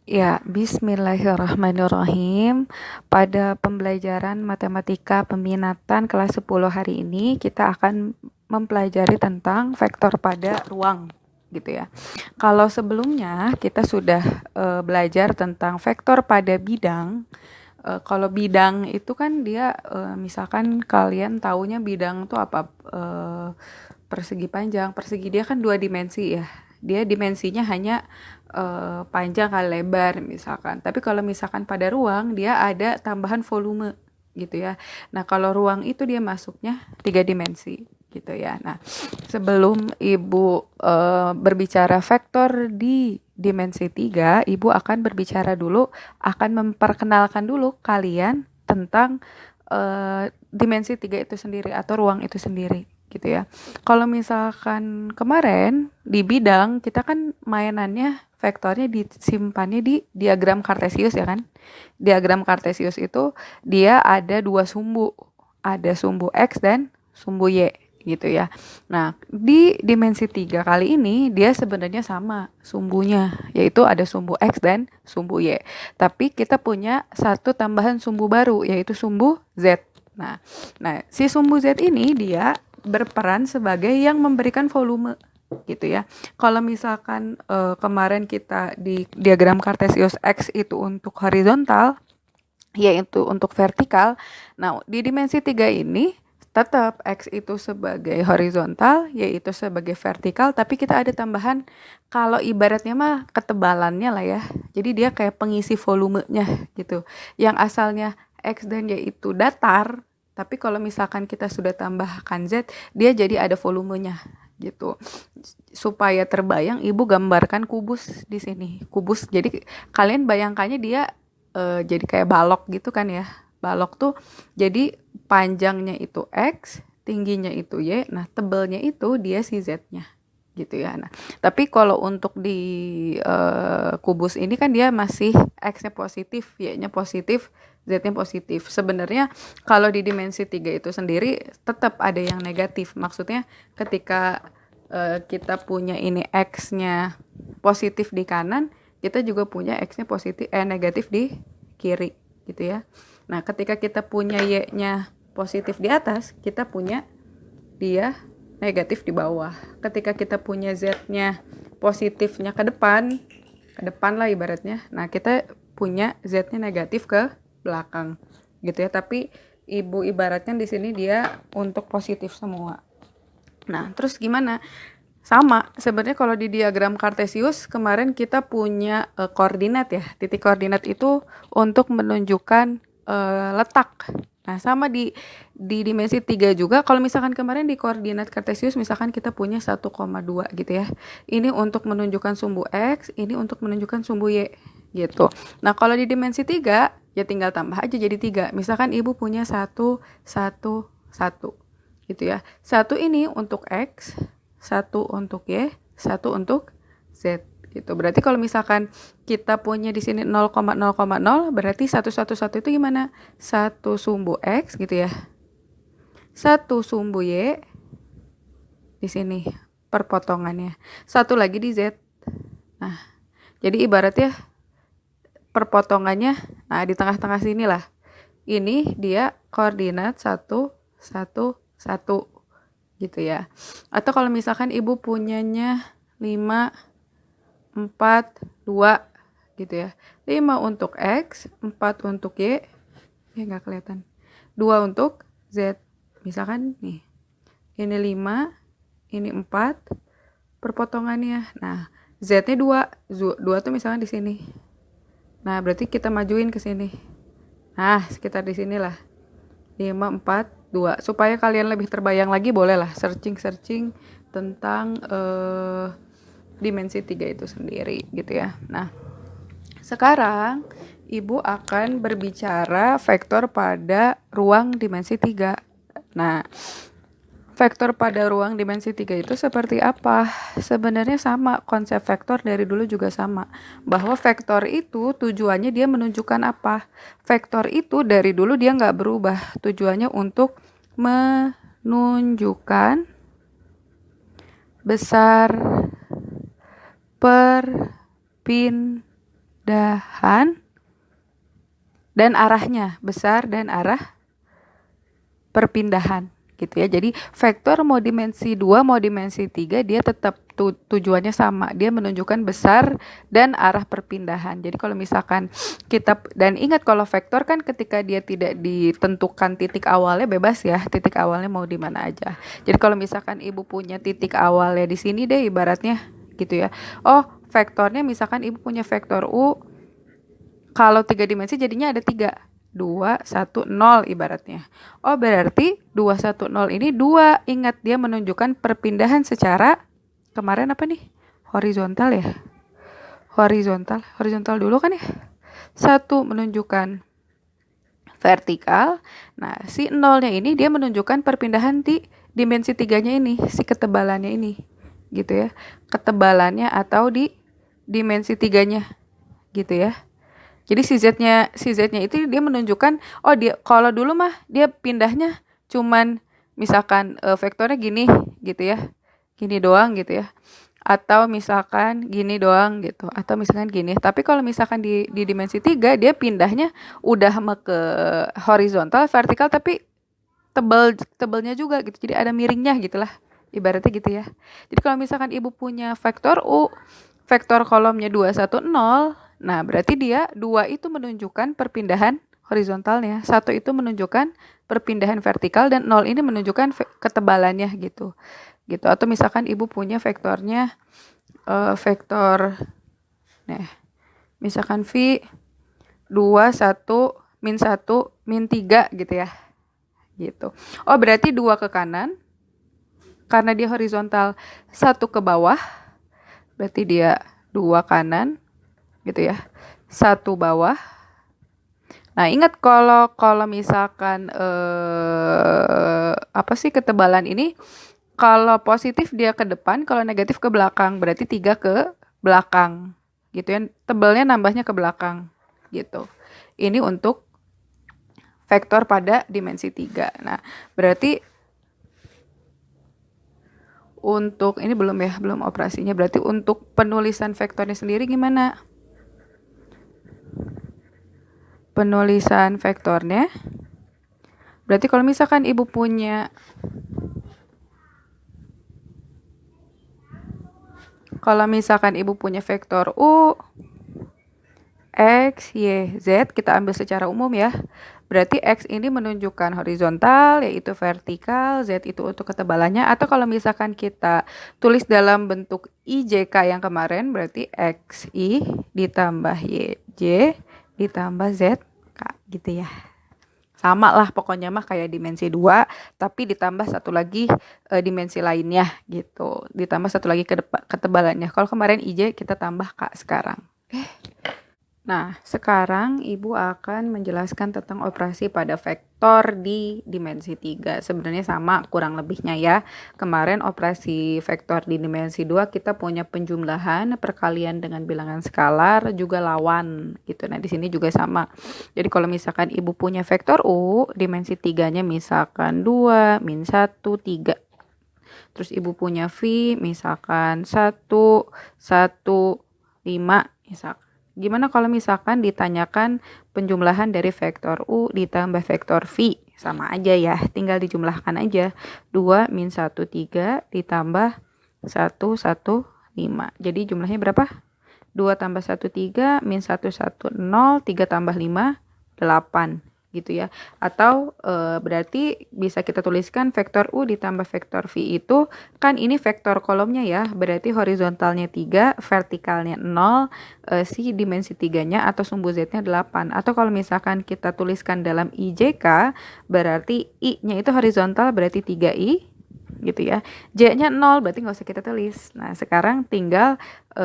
Ya, bismillahirrahmanirrahim. Pada pembelajaran matematika peminatan kelas 10 hari ini, kita akan mempelajari tentang vektor pada ruang, gitu ya. Kalau sebelumnya kita sudah belajar tentang vektor pada bidang. Kalau bidang itu kan dia, misalkan kalian taunya bidang tuh apa? Persegi panjang, persegi dia kan 2 dimensi ya. Dia dimensinya hanya panjang kali lebar misalkan. Tapi kalau misalkan pada ruang dia ada tambahan volume gitu ya. Nah, kalau ruang itu dia masuknya 3 dimensi gitu ya. Nah, sebelum Ibu berbicara vektor di dimensi 3, Ibu akan berbicara dulu, akan memperkenalkan dulu kalian tentang dimensi 3 itu sendiri atau ruang itu sendiri gitu ya. Kalau misalkan kemarin di bidang kita kan mainannya vektornya disimpannya di diagram kartesius ya kan. Diagram kartesius itu dia ada dua sumbu. Ada sumbu X dan sumbu Y gitu ya. Nah, di dimensi 3 kali ini dia sebenarnya sama sumbunya, yaitu ada sumbu X dan sumbu Y. Tapi kita punya satu tambahan sumbu baru, yaitu sumbu Z. Nah, si sumbu Z ini dia berperan sebagai yang memberikan volume gitu ya. Kalau misalkan kemarin kita di diagram kartesius X itu untuk horizontal, yaitu untuk vertikal. Nah, di dimensi 3 ini tetap X itu sebagai horizontal, yaitu sebagai vertikal, tapi kita ada tambahan kalau ibaratnya mah ketebalannya lah ya. Jadi dia kayak pengisi volumenya gitu. Yang asalnya X dan Y itu datar, tapi kalau misalkan kita sudah tambahkan Z, dia jadi ada volumenya gitu. Supaya terbayang, Ibu gambarkan kubus di sini. Kubus. Jadi kalian bayangkannya dia jadi kayak balok gitu kan ya. Balok tuh jadi panjangnya itu X, tingginya itu Y, nah tebelnya itu dia si Z-nya gitu ya. Nah, tapi kalau untuk di kubus ini kan dia masih X-nya positif, Y-nya positif, Z-nya positif. Sebenarnya kalau di dimensi 3 itu sendiri tetap ada yang negatif. Maksudnya ketika kita punya ini X-nya positif di kanan, kita juga punya X-nya negatif di kiri gitu ya. Nah, ketika kita punya Y-nya positif di atas, kita punya dia negatif di bawah. Ketika kita punya Z-nya positifnya ke depan lah ibaratnya. Nah, kita punya Z-nya negatif ke belakang gitu ya. Tapi Ibu ibaratnya di sini dia untuk positif semua. Nah, terus gimana? Sama, sebenarnya kalau di diagram kartesius kemarin kita punya koordinat ya. Titik koordinat itu untuk menunjukkan letak. Nah, sama di dimensi 3 juga. Kalau misalkan kemarin di koordinat kartesius misalkan kita punya 1,2 gitu ya. Ini untuk menunjukkan sumbu X, ini untuk menunjukkan sumbu Y gitu. Nah, kalau di dimensi 3 ya tinggal tambah aja jadi 3. Misalkan Ibu punya 1, 1, 1 gitu ya. 1 ini untuk X, 1 untuk Y, 1 untuk Z gitu. Berarti kalau misalkan kita punya di sini 0,0,0 berarti 111 itu gimana? 1 sumbu X gitu ya. 1 sumbu Y di sini perpotongannya. 1 lagi di Z. Nah, jadi ibaratnya perpotongannya nah di tengah-tengah sini lah. Ini dia koordinat 1 1 1 gitu ya. Atau kalau misalkan Ibu punyanya 5 4 2 gitu ya. 5 untuk X, 4 untuk Y. Ya enggak kelihatan. 2 untuk Z. Misalkan nih. Ini 5, ini 4 perpotongannya. Nah, Z-nya 2. 2 tuh misalkan di sini. Nah, berarti kita majuin ke sini. Nah, sekitar di sinilah. 5, 4, 2. Supaya kalian lebih terbayang lagi bolehlah searching tentang dimensi 3 itu sendiri gitu ya. Nah, sekarang Ibu akan berbicara vektor pada ruang dimensi 3. Nah, vektor pada ruang dimensi 3 itu seperti apa? Sebenarnya sama, konsep vektor dari dulu juga sama. Bahwa vektor itu tujuannya dia menunjukkan apa? Vektor itu dari dulu dia nggak berubah. Tujuannya untuk menunjukkan besar perpindahan perpindahan dan arahnya, besar dan arah perpindahan gitu ya. Jadi vektor mau dimensi 2 mau dimensi 3 dia tetap tujuannya sama. Dia menunjukkan besar dan arah perpindahan. Jadi kalau misalkan kita, dan ingat kalau vektor kan ketika dia tidak ditentukan titik awalnya bebas ya. Titik awalnya mau di mana aja. Jadi kalau misalkan ibu punya titik awalnya di sini deh ibaratnya gitu ya. Oh, vektornya misalkan ibu punya vektor U, kalau 3 dimensi jadinya ada 3. 2, 1, 0 ibaratnya. Oh berarti 2, 1, 0 ini 2. Ingat dia menunjukkan perpindahan secara, kemarin apa nih? Horizontal ya? Horizontal dulu kan ya? 1 menunjukkan vertikal. Nah si 0-nya ini dia menunjukkan perpindahan di dimensi 3-nya ini. Si ketebalannya ini. Gitu ya. Ketebalannya atau di dimensi 3-nya. Gitu ya. Jadi si Z-nya itu dia menunjukkan, oh dia kalau dulu mah dia pindahnya cuman misalkan vektornya gini gitu ya. Gini doang gitu ya. Atau misalkan gini doang gitu, atau misalkan gini. Tapi kalau misalkan di dimensi 3 dia pindahnya udah ke horizontal, vertikal tapi tebelnya juga gitu. Jadi ada miringnya gitulah. Ibaratnya gitu ya. Jadi kalau misalkan ibu punya vektor U, vektor kolomnya 2, 1, 0, nah berarti dia 2 itu menunjukkan perpindahan horizontalnya, 1 itu menunjukkan perpindahan vertikal, dan 0 ini menunjukkan ketebalannya gitu. Gitu. Atau misalkan ibu punya vektornya vektor misalkan V 2, 1, min 1, min 3 gitu ya. Gitu. Oh berarti 2 ke kanan, karena dia horizontal, 1 ke bawah, berarti dia 2 kanan gitu ya, 1 bawah. Nah ingat kalau misalkan apa sih ketebalan ini, kalau positif dia ke depan, kalau negatif ke belakang, berarti 3 ke belakang gitu ya, tebalnya nambahnya ke belakang gitu. Ini untuk vektor pada dimensi 3. Nah berarti untuk ini belum operasinya, berarti untuk penulisan vektornya sendiri gimana? Penulisan vektornya berarti kalau misalkan ibu punya vektor U, X, Y, Z, kita ambil secara umum ya. Berarti X ini menunjukkan horizontal, yaitu vertikal, Z itu untuk ketebalannya. Atau kalau misalkan kita tulis dalam bentuk IJK yang kemarin, berarti XI ditambah YJ ditambah ZK gitu ya. Sama lah pokoknya mah kayak dimensi 2, tapi ditambah satu lagi dimensi lainnya gitu. Ditambah satu lagi ketebalannya. Kalau kemarin IJ kita tambah K sekarang. Nah, sekarang Ibu akan menjelaskan tentang operasi pada vektor di dimensi 3. Sebenarnya sama kurang lebihnya ya. Kemarin operasi vektor di dimensi 2 kita punya penjumlahan, perkalian dengan bilangan skalar, juga lawan gitu. Nah, di sini juga sama. Jadi kalau misalkan Ibu punya vektor U, dimensi 3-nya misalkan 2, min 1, 3. Terus Ibu punya V misalkan 1, 1, 5 misalkan. Gimana kalau misalkan ditanyakan penjumlahan dari vektor U ditambah vektor V? Sama aja ya, tinggal dijumlahkan aja. 2 min 1, 3 ditambah 1, 1, 5. Jadi jumlahnya berapa? 2 tambah 1, 3, min 1, 1, 0, 3 tambah 5, 8 gitu ya. Atau berarti bisa kita tuliskan vektor U ditambah vektor V itu, kan ini vektor kolomnya ya, berarti horizontalnya 3, vertikalnya 0, si dimensi 3-nya atau sumbu Z-nya 8. Atau kalau misalkan kita tuliskan dalam IJK, berarti I-nya itu horizontal, berarti 3I gitu ya. J-nya 0, berarti nggak usah kita tulis. Nah sekarang tinggal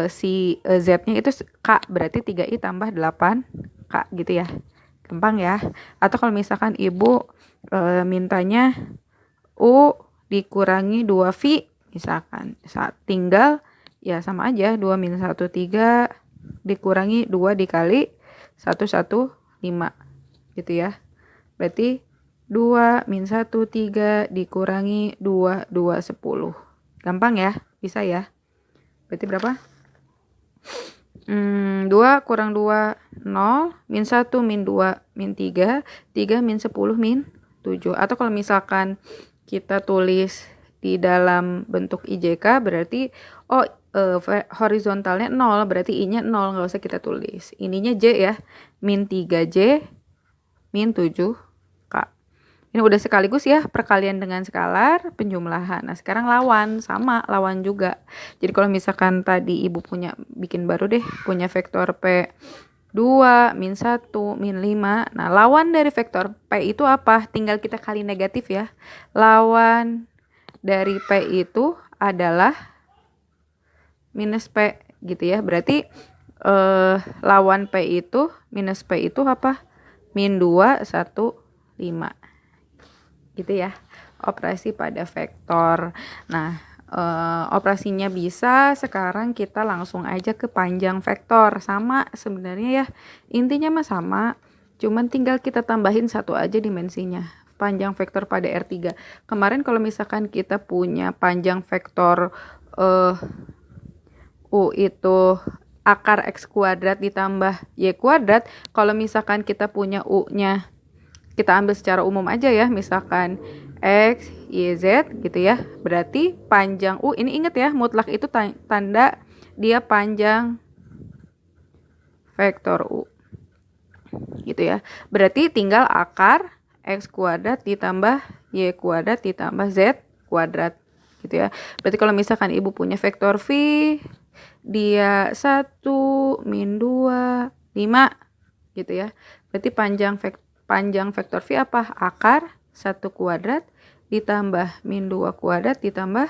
si Z-nya itu K, berarti 3I tambah 8K gitu ya. Gampang ya. Atau kalau misalkan Ibu mintanya U dikurangi 2V misalkan, tinggal ya sama aja, 2 min 1, 3 dikurangi 2 dikali 1, 1, 5 gitu ya. Berarti 2 min 1, 3 dikurangi 2, 2, 10. Gampang ya, bisa ya. Berarti berapa? 2 kurang 2, 0, min 1, min 2, min 3, 3 min 10, min 7. Atau kalau misalkan kita tulis di dalam bentuk IJK berarti horizontalnya 0, berarti I-nya 0, nggak usah kita tulis. Ininya J ya, min 3J, min 7K. Ini udah sekaligus ya perkalian dengan skalar, penjumlahan. Nah sekarang lawan, sama lawan juga. Jadi kalau misalkan tadi ibu bikin baru deh, punya vektor P 2, min 1, min 5. Nah lawan dari vektor P itu apa? Tinggal kita kali negatif ya. Lawan dari P itu adalah minus P gitu ya. Berarti lawan P itu, minus P itu apa? Min 2, 1, 5. Gitu ya, operasi pada vektor. Nah, operasinya bisa. Sekarang kita langsung aja ke panjang vektor. Sama sebenarnya ya, intinya mah sama, cuman tinggal kita tambahin satu aja dimensinya. Panjang vektor pada R3. Kemarin kalau misalkan kita punya panjang vektor U itu akar X kuadrat ditambah Y kuadrat, kalau misalkan kita punya U-nya, kita ambil secara umum aja ya, misalkan X, Y, Z gitu ya. Berarti panjang U, ini ingat ya, mutlak itu tanda dia panjang vektor U. Gitu ya. Berarti tinggal akar X kuadrat ditambah Y kuadrat ditambah Z kuadrat. Gitu ya. Berarti kalau misalkan ibu punya vektor V, dia 1, min 2, 5. Gitu ya. Berarti panjang vektor V apa? Akar 1 kuadrat ditambah min 2 kuadrat ditambah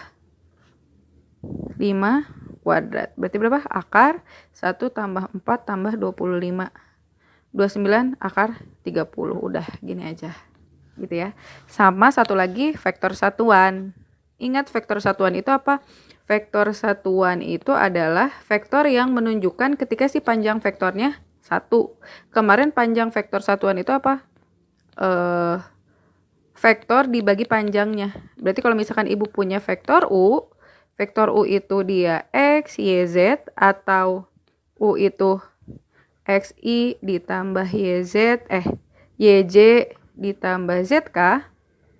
5 kuadrat. Berarti berapa? Akar 1 tambah 4 tambah 25. 29 akar 30. Udah gini aja. Gitu ya. Sama satu lagi vektor satuan. Ingat vektor satuan itu apa? Vektor satuan itu adalah vektor yang menunjukkan ketika si panjang vektornya 1. Kemarin panjang vektor satuan itu apa? Vektor dibagi panjangnya. Berarti kalau misalkan ibu punya vektor U itu dia X, Y, Z, atau U itu XI ditambah YZ, YJ ditambah ZK,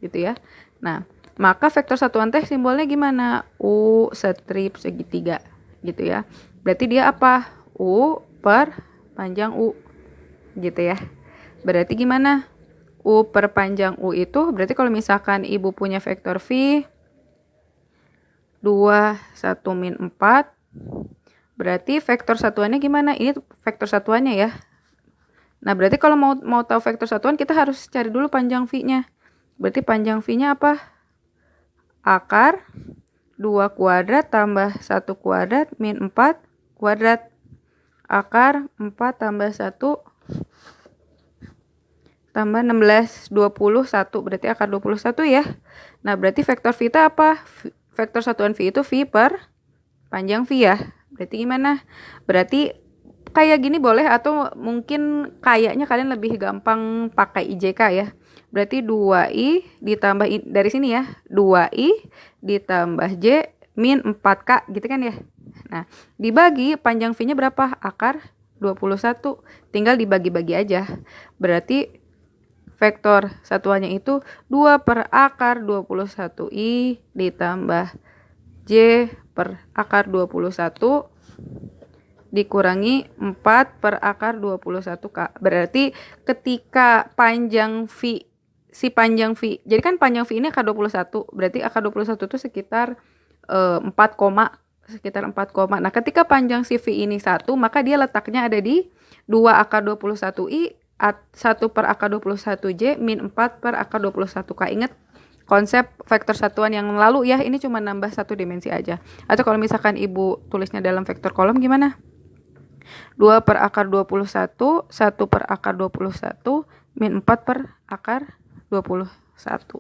gitu ya. Nah, maka vektor satuan teh simbolnya gimana? U strip segitiga, gitu ya. Berarti dia apa? U per panjang U, gitu ya. Berarti gimana? U per panjang U itu, berarti kalau misalkan ibu punya vektor V 2, 1, min 4, berarti vektor satuannya gimana? Ini vektor satuannya ya. Nah, berarti kalau mau tahu vektor satuan, kita harus cari dulu panjang V-nya. Berarti panjang V-nya apa? Akar 2 kuadrat tambah 1 kuadrat min 4 kuadrat. Akar 4 tambah 1 tambah 16, 21. Berarti akar 21 ya. Nah, berarti vektor V itu apa? Vektor satuan V itu V per panjang V ya. Berarti gimana? Berarti kayak gini boleh, atau mungkin kayaknya kalian lebih gampang pakai IJK ya. Berarti 2I ditambah dari sini ya. 2I ditambah J min 4K gitu kan ya. Nah, dibagi panjang V-nya berapa? Akar 21. Tinggal dibagi-bagi aja. Berarti vektor satuannya itu 2 per akar 21I ditambah J per akar 21 dikurangi 4 per akar 21K. Berarti ketika panjang V, si panjang V, jadi kan panjang V ini akar 21, berarti akar 21 itu sekitar 4, sekitar 4, nah ketika panjang si V ini 1, maka dia letaknya ada di 2 akar 21I 1 per akar 21J min 4 per akar 21K. Ingat konsep vektor satuan yang lalu ya, ini cuma nambah satu dimensi aja. Atau kalau misalkan ibu tulisnya dalam vektor kolom gimana? 2 per akar 21, 1 per akar 21, min 4 per akar 21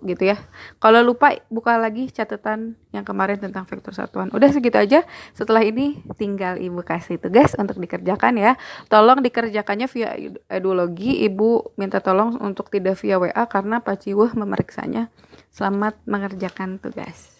gitu ya. Kalau lupa buka lagi catatan yang kemarin tentang vektor satuan. Udah segitu aja. Setelah ini tinggal ibu kasih tugas untuk dikerjakan ya. Tolong dikerjakannya via Edulogi. Ibu minta tolong untuk tidak via WA karena Pak Ciwuh memeriksanya. Selamat mengerjakan tugas.